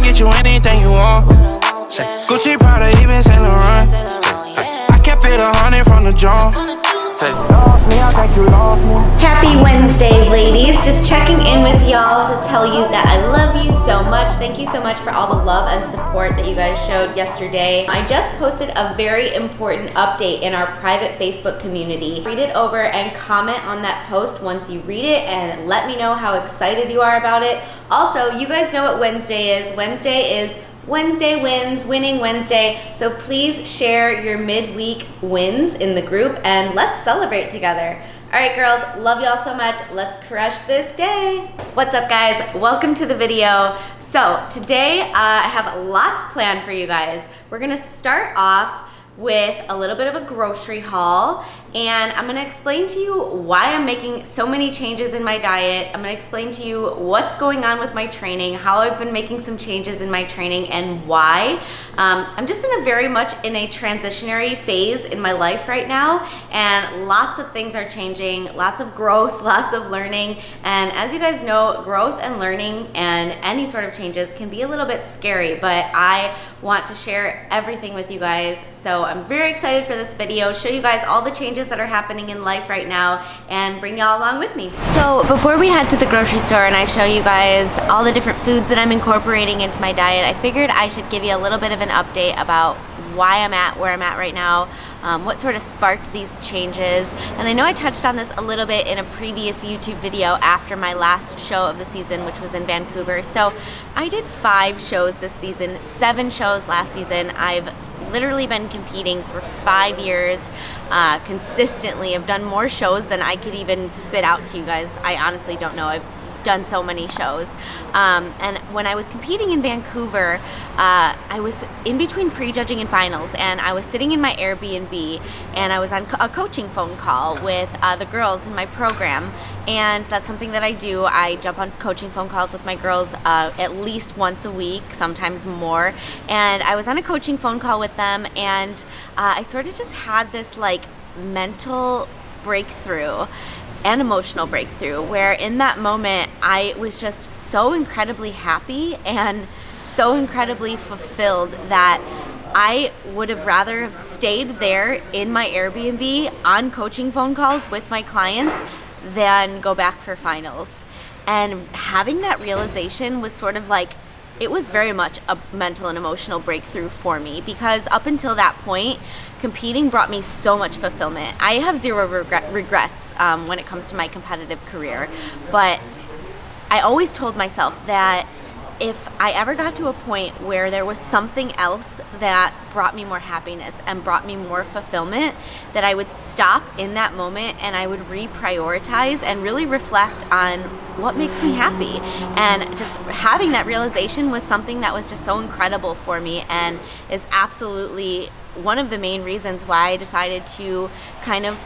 get you anything you want. Say, Gucci, Prada, even Saint Laurent. I kept it 100 from the jump. Happy Wednesday, ladies. Just checking in with y'all to tell you that I love you so much. Thank you so much for all the love and support that you guys showed yesterday. I just posted a very important update in our private Facebook community. Read it over and comment on that post once you read it and let me know how excited you are about it. Also, you guys know what Wednesday is. Wednesday is Wednesday wins, winning Wednesday. So please share your midweek wins in the group and let's celebrate together. All right, girls, love y'all so much. Let's crush this day. What's up, guys? Welcome to the video. So today I have lots planned for you guys. We're gonna start off with a little bit of a grocery haul, and I'm gonna explain to you why I'm making so many changes in my diet. I'm gonna explain to you what's going on with my training, how I've been making some changes in my training, and why. I'm just in a very much in a transitionary phase in my life right now, and lots of things are changing, lots of growth, lots of learning, and as you guys know, growth and learning and any sort of changes can be a little bit scary, but I want to share everything with you guys. So I'm very excited for this video, show you guys all the changes that are happening in life right now and bring y'all along with me. So before we head to the grocery store and I show you guys all the different foods that I'm incorporating into my diet, I figured I should give you a little bit of an update about why I'm at where I'm at right now, what sort of sparked these changes. And I know I touched on this a little bit in a previous YouTube video after my last show of the season, which was in Vancouver. So I did 5 shows this season, 7 shows last season. I've literally been competing for 5 years consistently. I've done more shows than I could even spit out to you guys. I honestly don't know. I've done so many shows. And when I was competing in Vancouver, I was in between prejudging and finals, and I was sitting in my Airbnb and I was on a coaching phone call with the girls in my program. And that's something that I do. I jump on coaching phone calls with my girls at least once a week, sometimes more. And I was on a coaching phone call with them, and I sort of just had this like mental breakthrough and emotional breakthrough where in that moment I was just so incredibly happy and so incredibly fulfilled that I would have rather have stayed there in my Airbnb on coaching phone calls with my clients than go back for finals. And having that realization was sort of like, it was very much a mental and emotional breakthrough for me, because up until that point, competing brought me so much fulfillment. I have zero regrets when it comes to my competitive career, but I always told myself that if I ever got to a point where there was something else that brought me more happiness and brought me more fulfillment, that I would stop in that moment and I would reprioritize and really reflect on what makes me happy. And just having that realization was something that was just so incredible for me, and is absolutely one of the main reasons why I decided to kind of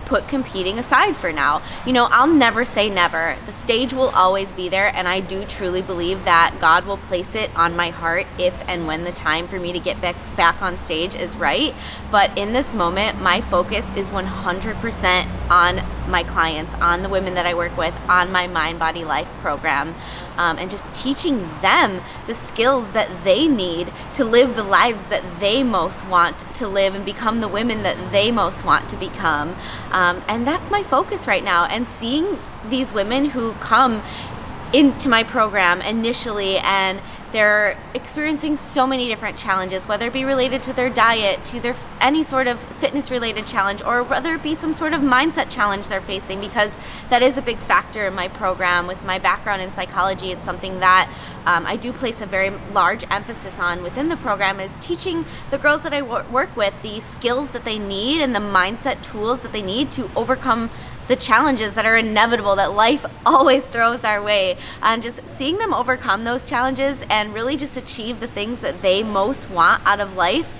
put competing aside for now. You know, I'll never say never. The stage will always be there, and I do truly believe that God will place it on my heart if and when the time for me to get back on stage is right. But in this moment, my focus is 100% on my clients, on the women that I work with, on my Mind-Body-Life program, and just teaching them the skills that they need to live the lives that they most want to live and become the women that they most want to become. And that's my focus right now. And seeing these women who come into my program initially and they're experiencing so many different challenges, whether it be related to their diet, to their any sort of fitness related challenge, or whether it be some sort of mindset challenge they're facing, because that is a big factor in my program. With my background in psychology, it's something that I do place a very large emphasis on within the program, is teaching the girls that I work with the skills that they need and the mindset tools that they need to overcome the challenges that are inevitable, that life always throws our way, and just seeing them overcome those challenges and really just achieve the things that they most want out of life.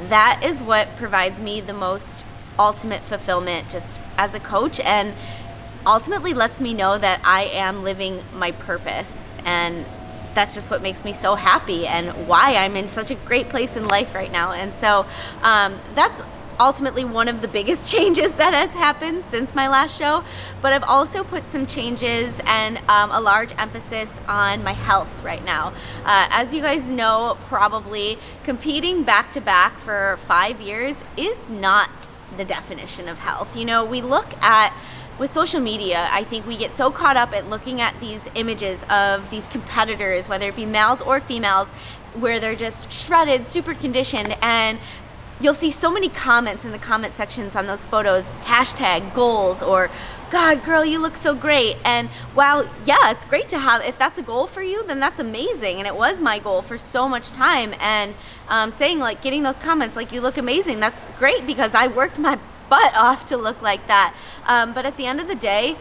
That is what provides me the most ultimate fulfillment just as a coach, and ultimately lets me know that I am living my purpose. And that's just what makes me so happy and why I'm in such a great place in life right now. And so that's ultimately one of the biggest changes that has happened since my last show, but I've also put some changes and a large emphasis on my health right now. As you guys know, probably competing back to back for 5 years is not the definition of health. You know, we look at, with social media, I think we get so caught up at looking at these images of these competitors, whether it be males or females, where they're just shredded, super conditioned, and you'll see so many comments in the comment sections on those photos, hashtag goals, or God, girl, you look so great. And while, yeah, it's great to have, if that's a goal for you, then that's amazing. And it was my goal for so much time. And saying, like, getting those comments, like, you look amazing, that's great, because I worked my butt off to look like that. But at the end of the day,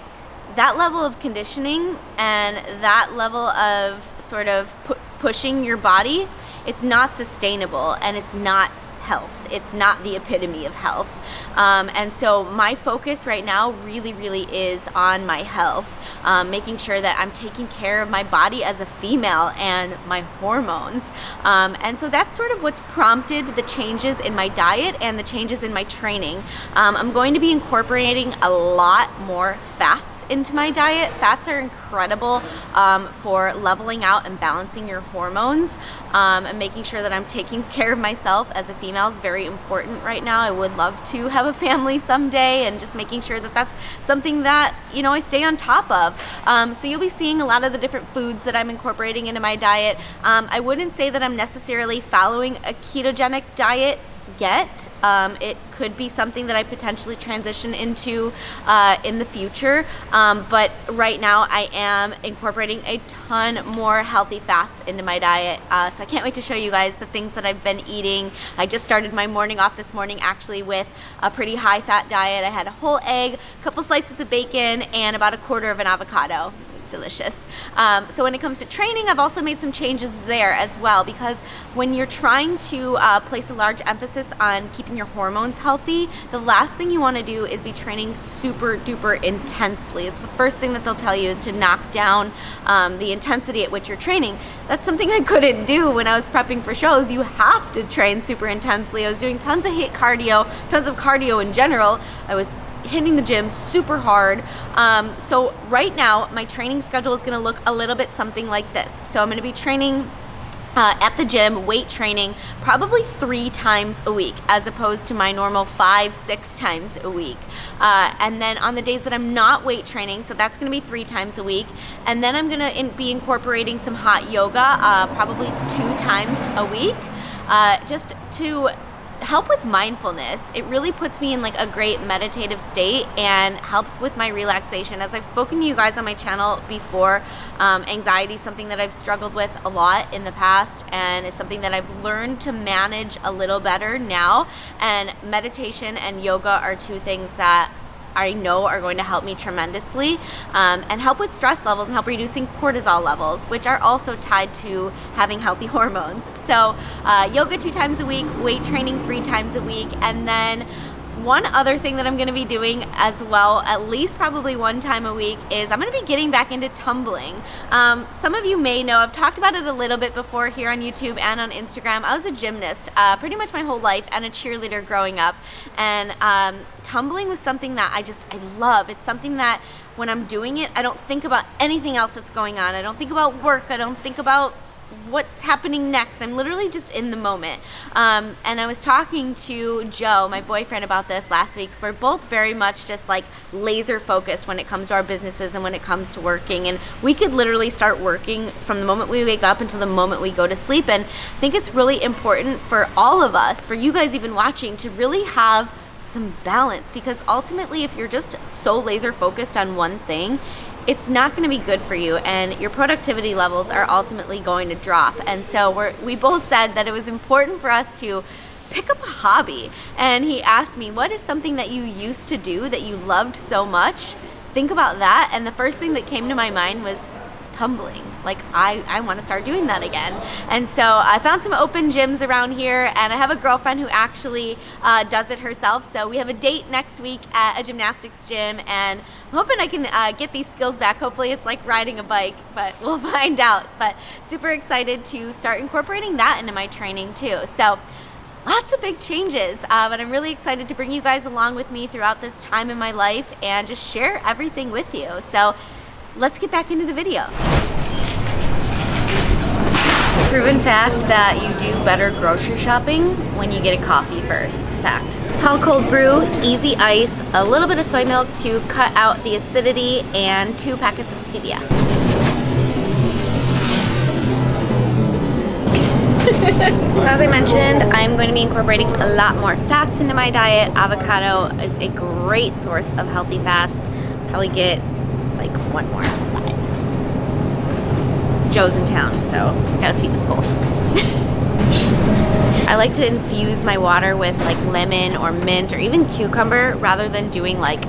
that level of conditioning and that level of sort of pushing your body, it's not sustainable, and it's not health. It's not the epitome of health. And so my focus right now really is on my health, making sure that I'm taking care of my body as a female and my hormones. And so that's sort of what's prompted the changes in my diet and the changes in my training. I'm going to be incorporating a lot more fats into my diet. Fats are incredible for leveling out and balancing your hormones, and making sure that I'm taking care of myself as a female is very important right now. I would love to have a family someday, and just making sure that that's something that, you know, I stay on top of. So you'll be seeing a lot of the different foods that I'm incorporating into my diet. I wouldn't say that I'm necessarily following a ketogenic diet yet. It could be something that I potentially transition into in the future, but right now I am incorporating a ton more healthy fats into my diet, so I can't wait to show you guys the things that I've been eating. I just started my morning off this morning actually with a pretty high fat diet. I had a whole egg, a couple slices of bacon, and about 1/4 of an avocado. Delicious. So when it comes to training, I've also made some changes there as well, because when you're trying to place a large emphasis on keeping your hormones healthy, the last thing you want to do is be training super duper intensely. It's the first thing that they'll tell you, is to knock down the intensity at which you're training. That's something I couldn't do when I was prepping for shows. You have to train super intensely. I was doing tons of HIIT cardio, tons of cardio in general. I was hitting the gym super hard. So right now my training schedule is going to look a little bit something like this. So I'm going to be training at the gym, weight training, probably 3 times a week, as opposed to my normal 5-6 times a week. And then on the days that I'm not weight training, so that's going to be 3 times a week, and then I'm going to be incorporating some hot yoga, probably 2 times a week, just to help with mindfulness. It really puts me in like a great meditative state and helps with my relaxation. As I've spoken to you guys on my channel before, anxiety is something that I've struggled with a lot in the past, and it's something that I've learned to manage a little better now, and meditation and yoga are 2 things that I know are going to help me tremendously, and help with stress levels and help reducing cortisol levels, which are also tied to having healthy hormones. So yoga 2 times a week, weight training 3 times a week, and then one other thing that I'm going to be doing as well, at least probably 1 time a week, is I'm going to be getting back into tumbling. Some of you may know, I've talked about it a little bit before here on YouTube and on Instagram. I was a gymnast pretty much my whole life, and a cheerleader growing up, and tumbling was something that I love. It's something that when I'm doing it, I don't think about anything else that's going on. I don't think about work. I don't think about what's happening next. I'm literally just in the moment. And I was talking to Joe, my boyfriend, about this last week. So we're both very much just like laser focused when it comes to our businesses and when it comes to working. And we could literally start working from the moment we wake up until the moment we go to sleep. And I think it's really important for all of us, for you guys even watching, to really have some balance, because ultimately if you're just so laser focused on one thing, it's not going to be good for you, and your productivity levels are ultimately going to drop. And so we both said that it was important for us to pick up a hobby. And he asked me, what is something that you used to do that you loved so much? Think about that. And the first thing that came to my mind was tumbling. Like, I want to start doing that again. And so I found some open gyms around here, and I have a girlfriend who actually does it herself. So we have a date next week at a gymnastics gym, and I'm hoping I can get these skills back. Hopefully it's like riding a bike, but we'll find out. But super excited to start incorporating that into my training too. So lots of big changes, but I'm really excited to bring you guys along with me throughout this time in my life and just share everything with you. So let's get back into the video. Proven fact that you do better grocery shopping when you get a coffee first. Fact. Tall cold brew, easy ice, a little bit of soy milk to cut out the acidity, and 2 packets of stevia. So as I mentioned, I'm going to be incorporating a lot more fats into my diet. Avocado is a great source of healthy fats. Probably get like 1 more. Joe's in town, so gotta feed us both. I like to infuse my water with like lemon or mint or even cucumber rather than doing like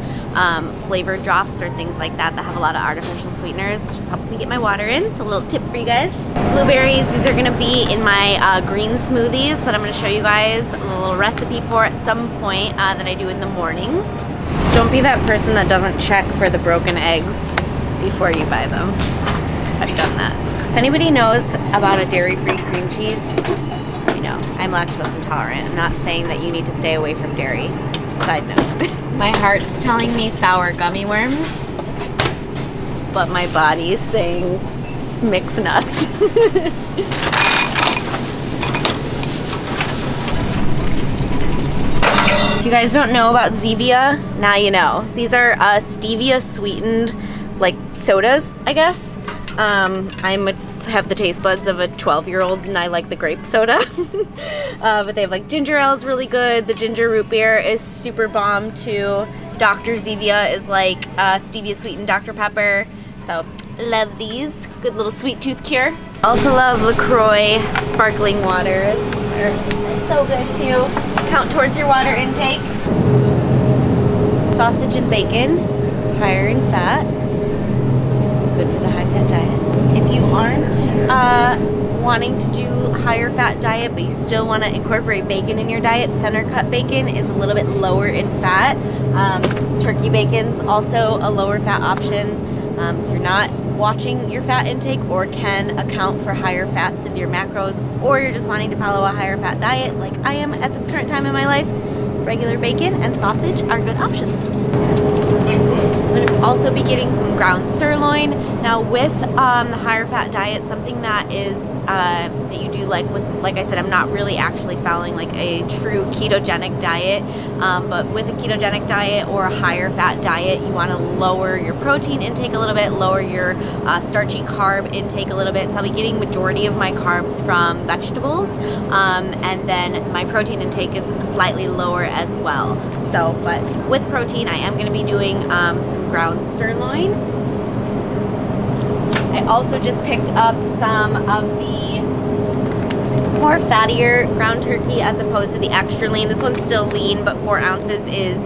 flavor drops or things like that that have a lot of artificial sweeteners. It just helps me get my water in. It's a little tip for you guys. Blueberries, these are gonna be in my green smoothies that I'm gonna show you guys a little recipe for at some point that I do in the mornings. Don't be that person that doesn't check for the broken eggs before you buy them. I've done that. If anybody knows about a dairy-free cream cheese, you know, I'm lactose intolerant. I'm not saying that you need to stay away from dairy. Side note. My heart's telling me sour gummy worms, but my body's saying mixed nuts. If you guys don't know about Zevia, now you know. These are stevia sweetened like sodas, I guess. I have the taste buds of a 12-year-old and I like the grape soda. But they have like ginger ale is really good. The ginger root beer is super bomb too. Dr. Zevia is like stevia sweetened Dr. Pepper. So love these. Good little sweet tooth cure. Also love LaCroix sparkling waters. They're so good too. Count towards your water intake. Sausage and bacon, higher in fat. Good for the high fat diet. If you aren't wanting to do higher fat diet but you still want to incorporate bacon in your diet, center cut bacon is a little bit lower in fat. Turkey bacon's also a lower fat option. If you're not watching your fat intake or can account for higher fats into your macros, or you're just wanting to follow a higher fat diet like I am at this current time in my life, regular bacon and sausage are good options. So I'm going to also be getting some ground sirloin. Now with the higher fat diet, something that is that you do like I said, I'm not really actually following like a true ketogenic diet, but with a ketogenic diet or a higher fat diet, you want to lower your protein intake a little bit, lower your starchy carb intake a little bit. So I'll be getting majority of my carbs from vegetables, and then my protein intake is slightly lower as well. So, but with protein, I am going to be doing some ground sirloin. I also just picked up some of the more fattier ground turkey as opposed to the extra lean. This one's still lean, but 4 ounces is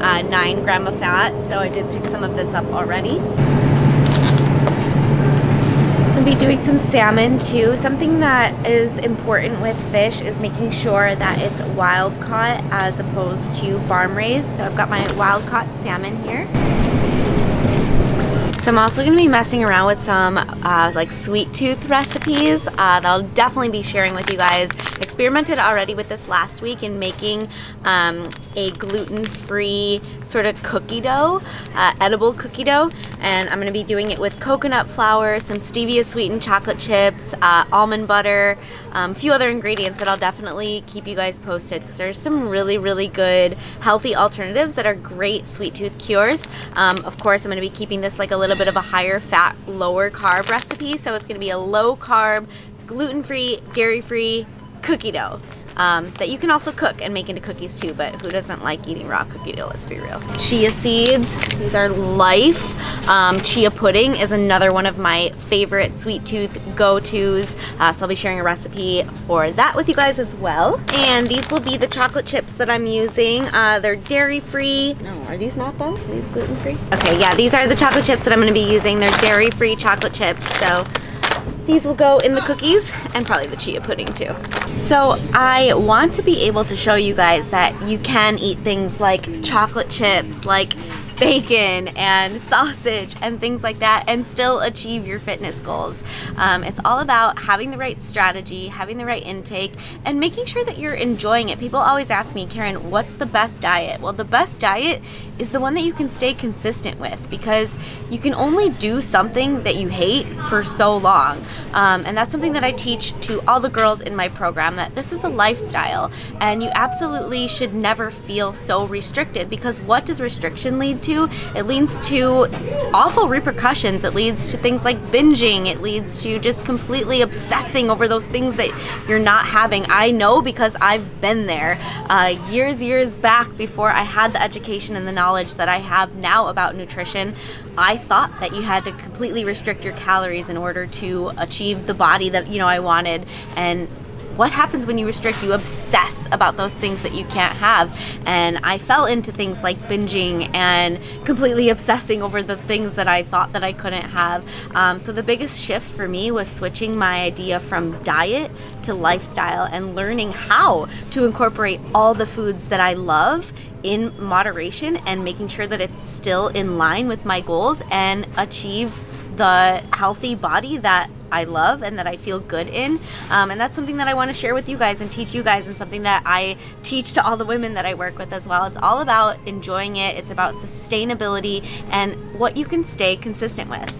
9 grams of fat. So I did pick some of this up already. I'll be doing some salmon too. Something that is important with fish is making sure that it's wild caught as opposed to farm raised. So I've got my wild caught salmon here. So I'm also going to be messing around with some like sweet tooth recipes that I'll definitely be sharing with you guys. Experimented already with this last week in making a gluten-free sort of cookie dough, edible cookie dough, and I'm going to be doing it with coconut flour, some stevia sweetened chocolate chips, almond butter, a few other ingredients, but I'll definitely keep you guys posted because there's some really good healthy alternatives that are great sweet tooth cures. Of course, I'm going to be keeping this like a little bit of a higher fat, lower carb recipe, so it's going to be a low carb, gluten-free, dairy-free cookie dough that you can also cook and make into cookies too, but who doesn't like eating raw cookie dough, let's be real. Chia seeds, these are life. Chia pudding is another one of my favorite sweet tooth go-tos, so I'll be sharing a recipe for that with you guys as well. And these will be the chocolate chips that I'm using. They're dairy-free. No, are these not them? Are these gluten-free? Okay, yeah, these are the chocolate chips that I'm going to be using. They're dairy-free chocolate chips, so these will go in the cookies and probably the chia pudding too. So I want to be able to show you guys that you can eat things like chocolate chips, like bacon and sausage and things like that and still achieve your fitness goals. It's all about having the right strategy, having the right intake, and making sure that you're enjoying it. People always ask me, Caryn, what's the best diet? Well, the best diet is the one that you can stay consistent with, because you can only do something that you hate for so long. And that's something that I teach to all the girls in my program, that this is a lifestyle and you absolutely should never feel so restricted, because what does restriction lead to? It leads to awful repercussions. It leads to things like binging. It leads to just completely obsessing over those things that you're not having. I know, because I've been there years back before I had the education and the knowledge that I have now about nutrition. I thought that you had to completely restrict your calories in order to achieve the body that, you know, I wanted. And what happens when you restrict? You obsess about those things that you can't have. And I fell into things like binging and completely obsessing over the things that I thought that I couldn't have. So the biggest shift for me was switching my idea from diet to lifestyle and learning how to incorporate all the foods that I love in moderation and making sure that it's still in line with my goals and achieve the healthy body that I love and that I feel good in. And that's something that I want to share with you guys and teach you guys, and something that I teach to all the women that I work with as well. It's all about enjoying it. It's about sustainability and what you can stay consistent with.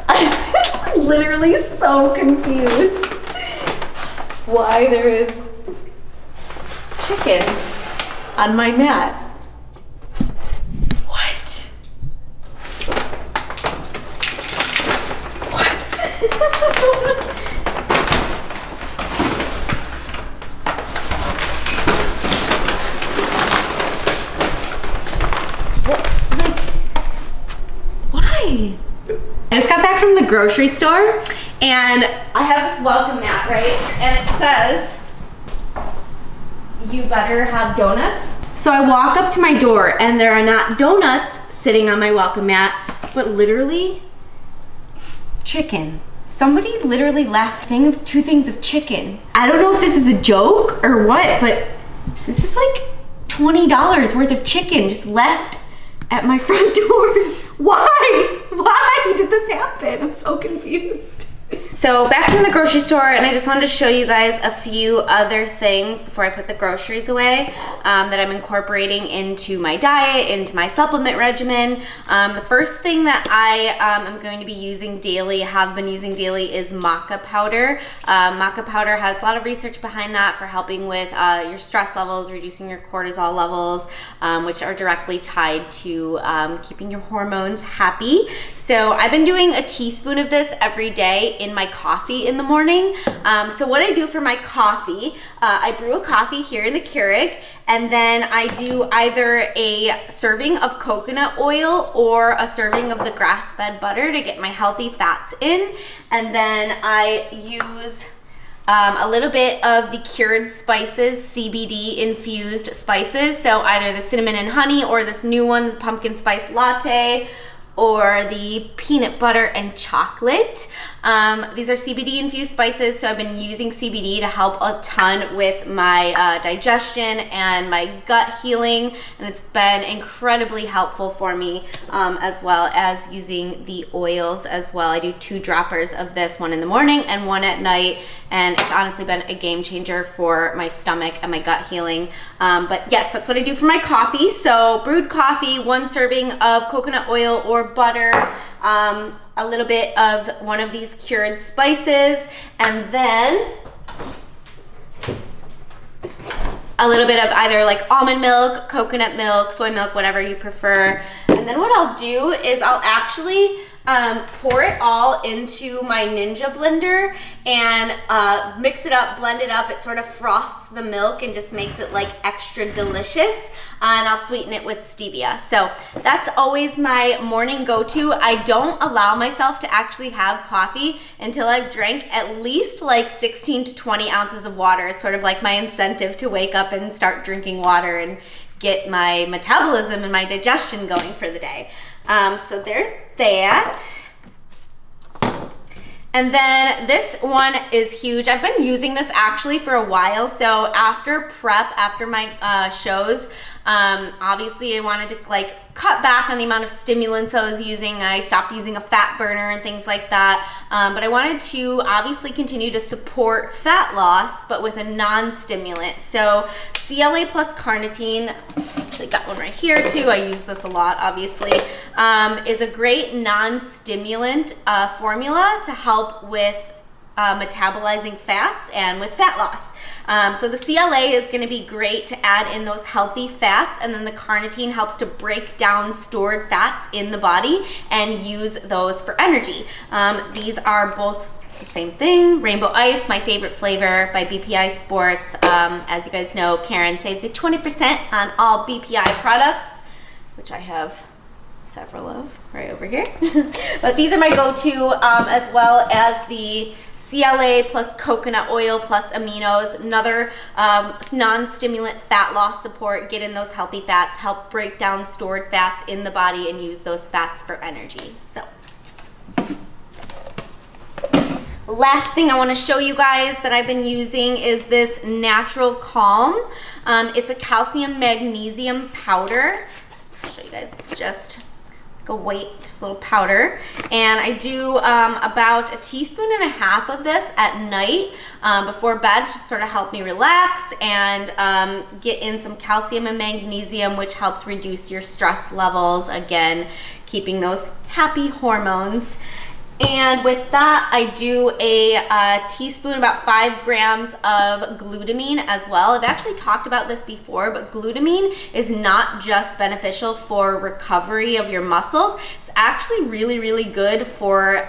I'm literally so confused why there is chicken on my mat. Why? I just got back from the grocery store and I have this welcome mat, right? And it says, you better have donuts. So I walk up to my door and there are not donuts sitting on my welcome mat, but literally chicken. Somebody literally left two things of chicken. I don't know if this is a joke or what, but this is like $20 worth of chicken just left at my front door. Why? Why did this happen? I'm so confused. So back from the grocery store, and I just wanted to show you guys a few other things before I put the groceries away that I'm incorporating into my diet, into my supplement regimen. The first thing that I am going to be using daily, have been using daily, is maca powder. Maca powder has a lot of research behind that for helping with your stress levels, reducing your cortisol levels, which are directly tied to keeping your hormones happy. So I've been doing a teaspoon of this every day in my coffee in the morning. So what I do for my coffee, I brew a coffee here in the Keurig, and then I do either a serving of coconut oil or a serving of the grass-fed butter to get my healthy fats in. And then I use a little bit of the cured spices, CBD infused spices. So either the cinnamon and honey or this new one, the pumpkin spice latte, or the peanut butter and chocolate. These are CBD infused spices, so I've been using CBD to help a ton with my digestion and my gut healing, and it's been incredibly helpful for me, as well as using the oils as well. I do 2 droppers of this, one in the morning and one at night, and it's honestly been a game changer for my stomach and my gut healing. But yes, that's what I do for my coffee. So brewed coffee, 1 serving of coconut oil or butter, a little bit of one of these cured spices, and then a little bit of either like almond milk, coconut milk, soy milk, whatever you prefer. And then what I'll do is I'll actually pour it all into my Ninja blender and mix it up, blend it up. It sort of froths the milk and just makes it like extra delicious. And I'll sweeten it with stevia. So that's always my morning go-to. I don't allow myself to actually have coffee until I've drank at least like 16 to 20 ounces of water. It's sort of like my incentive to wake up and start drinking water and get my metabolism and my digestion going for the day. So there's that. And then this one is huge. I've been using this actually for a while. So after prep, after my shows, obviously I wanted to like cut back on the amount of stimulants I was using. I stopped using a fat burner and things like that. But I wanted to obviously continue to support fat loss, but with a non-stimulant. So CLA plus carnitine, actually got one right here too, I use this a lot obviously, is a great non-stimulant formula to help with metabolizing fats and with fat loss. So the CLA is going to be great to add in those healthy fats, and then the carnitine helps to break down stored fats in the body and use those for energy. These are both the same thing. Rainbow Ice, my favorite flavor by BPI Sports. As you guys know, Caryn saves you 20% on all BPI products, which I have several of right over here. But these are my go-to, as well as the CLA plus coconut oil plus aminos, another non-stimulant fat loss support. Get in those healthy fats, help break down stored fats in the body and use those fats for energy. So last thing I want to show you guys that I've been using is this Natural Calm. It's a calcium magnesium powder. I'll show you guys. It's just a white, just a little powder, and I do about 1.5 teaspoons of this at night before bed, just sort of help me relax and get in some calcium and magnesium, which helps reduce your stress levels, again keeping those happy hormones. And with that, I do a teaspoon, about 5 grams of glutamine as well. I've actually talked about this before, but glutamine is not just beneficial for recovery of your muscles. It's actually really, really good for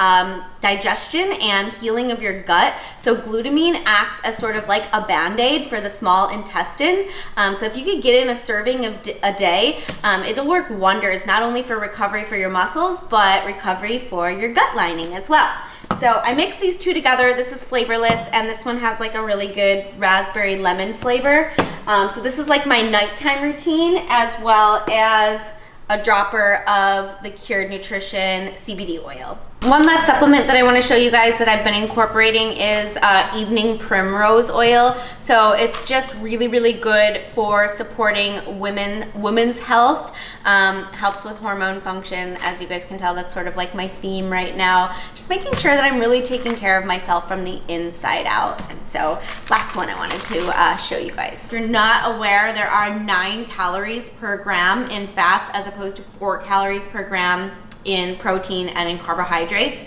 digestion and healing of your gut. So glutamine acts as sort of like a band-aid for the small intestine. So if you could get in a serving of a day, it'll work wonders, not only for recovery for your muscles, but recovery for your gut lining as well. So I mix these two together. This is flavorless, and this one has like a really good raspberry lemon flavor. So this is like my nighttime routine, as well as a dropper of the Cured Nutrition CBD oil. One last supplement that I want to show you guys that I've been incorporating is evening primrose oil. So it's just really, really good for supporting women's health. Helps with hormone function. As you guys can tell, that's sort of like my theme right now. Just making sure that I'm really taking care of myself from the inside out. And so last one I wanted to show you guys. If you're not aware, there are 9 calories per gram in fats as opposed to 4 calories per gram in protein and in carbohydrates.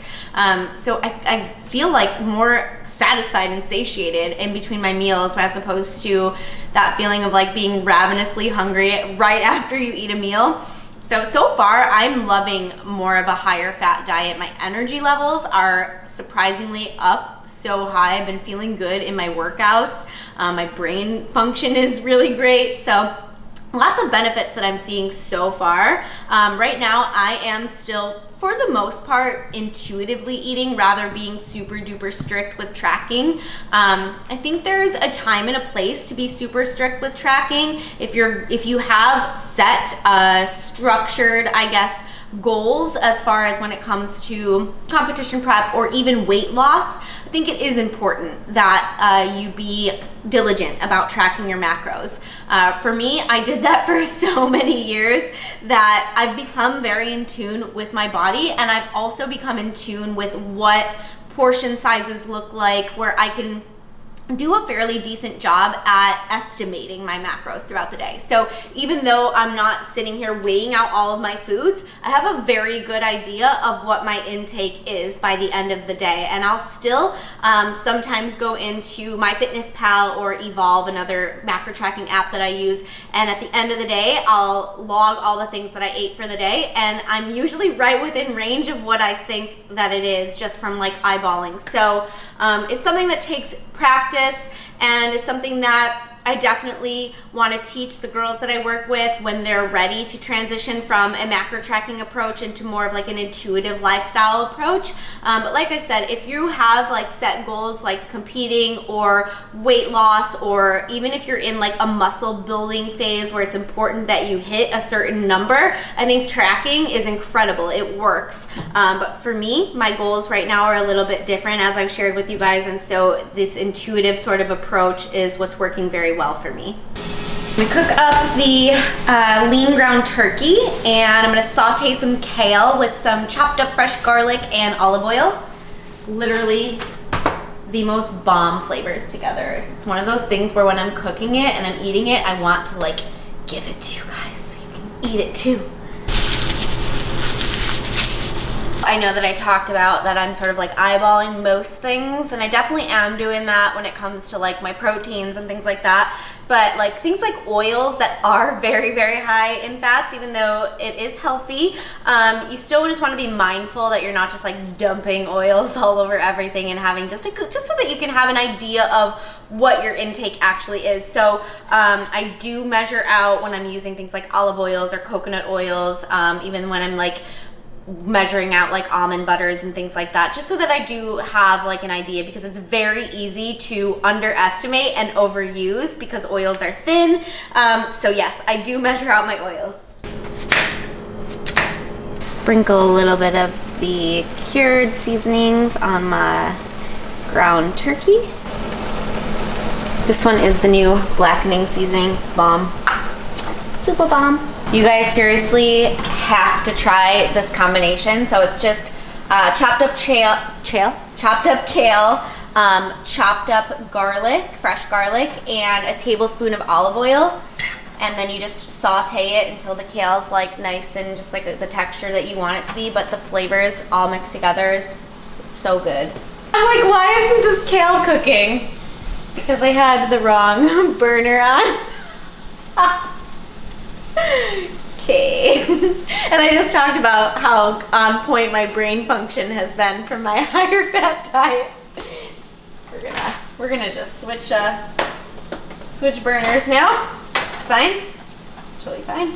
So I feel like more satisfied and satiated in between my meals, as opposed to that feeling of like being ravenously hungry right after you eat a meal. So far I'm loving more of a higher fat diet. My energy levels are surprisingly up so high. I've been feeling good in my workouts. My brain function is really great. So lots of benefits that I'm seeing so far. Right now, I am still, for the most part, intuitively eating, rather being super duper strict with tracking. I think there's a time and a place to be super strict with tracking. If you have set structured, I guess, goals as far as when it comes to competition prep or even weight loss, I think it is important that you be diligent about tracking your macros. For me, I did that for so many years that I've become very in tune with my body, and I've also become in tune with what portion sizes look like, where I can do a fairly decent job at estimating my macros throughout the day. So even though I'm not sitting here weighing out all of my foods, I have a very good idea of what my intake is by the end of the day. And I'll still sometimes go into MyFitnessPal or Evolve, another macro tracking app that I use, and at the end of the day, I'll log all the things that I ate for the day, and I'm usually right within range of what I think that it is, just from like eyeballing. So it's something that takes practice, and it's something that I definitely want to teach the girls that I work with when they're ready to transition from a macro tracking approach into more of like an intuitive lifestyle approach. But like I said, if you have like set goals like competing or weight loss, or even if you're in like a muscle building phase where it's important that you hit a certain number, I think tracking is incredible. It works. But for me, my goals right now are a little bit different, as I've shared with you guys, and so this intuitive sort of approach is what's working very well for me. I'm gonna cook up the lean ground turkey, and I'm gonna saute some kale with some chopped up fresh garlic and olive oil. Literally the most bomb flavors together. It's one of those things where when I'm cooking it and I'm eating it, I want to like give it to you guys so you can eat it too. I know that I talked about that I'm sort of like eyeballing most things, and I definitely am doing that when it comes to like my proteins and things like that. But like things like oils that are very, very high in fats, even though it is healthy, you still just want to be mindful that you're not just like dumping oils all over everything and having just so that you can have an idea of what your intake actually is. So I do measure out when I'm using things like olive oils or coconut oils, even when I'm like measuring out like almond butters and things like that, just so that I do have like an idea, because it's very easy to underestimate and overuse because oils are thin. So yes, I do measure out my oils. Sprinkle a little bit of the cured seasonings on my ground turkey. This one is the new blackening seasoning. It's bomb. Super bomb. You guys seriously have to try this combination. So it's just chopped up kale, chopped up garlic, fresh garlic, and a tablespoon of olive oil. And then you just saute it until the kale's like nice and just like the texture that you want it to be, but the flavors all mixed together is so good. I'm like, why isn't this kale cooking? Because I had the wrong burner on. Okay. And I just talked about how on point my brain function has been from my higher fat diet. We're gonna just switch burners now. It's fine. It's totally fine.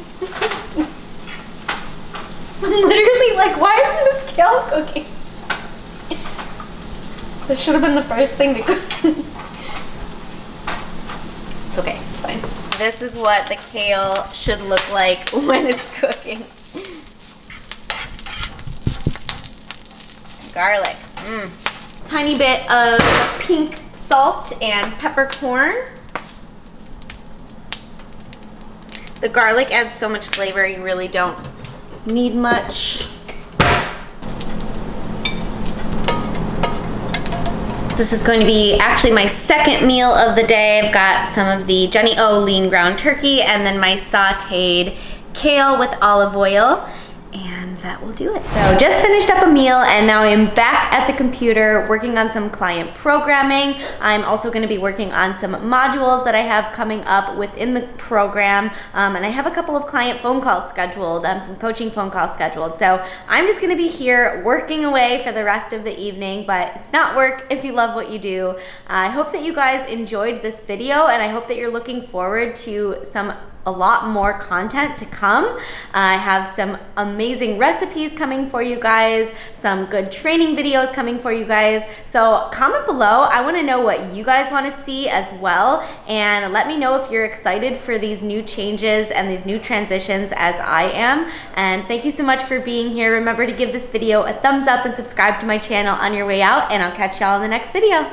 I'm literally like, why isn't this kale cooking? This should have been the first thing to cook. It's okay, it's fine. This is what the kale should look like when it's cooking. Garlic. Tiny bit of pink salt and peppercorn. The garlic adds so much flavor, you really don't need much. This is going to be actually my second meal of the day. I've got some of the Jenny O lean ground turkey and then my sauteed kale with olive oil, and that will do it. So just finished up a meal and now I'm back at the computer working on some client programming. I'm also going to be working on some modules that I have coming up within the program, and I have a couple of client phone calls scheduled, some coaching phone calls scheduled. So I'm just going to be here working away for the rest of the evening, but it's not work if you love what you do. I hope that you guys enjoyed this video, and I hope that you're looking forward to a lot more content to come. I have some amazing recipes coming for you guys, some good training videos coming for you guys. So comment below. I want to know what you guys want to see as well, and let me know if you're excited for these new changes and these new transitions as I am. And thank you so much for being here. Remember to give this video a thumbs up and subscribe to my channel on your way out, and I'll catch y'all in the next video.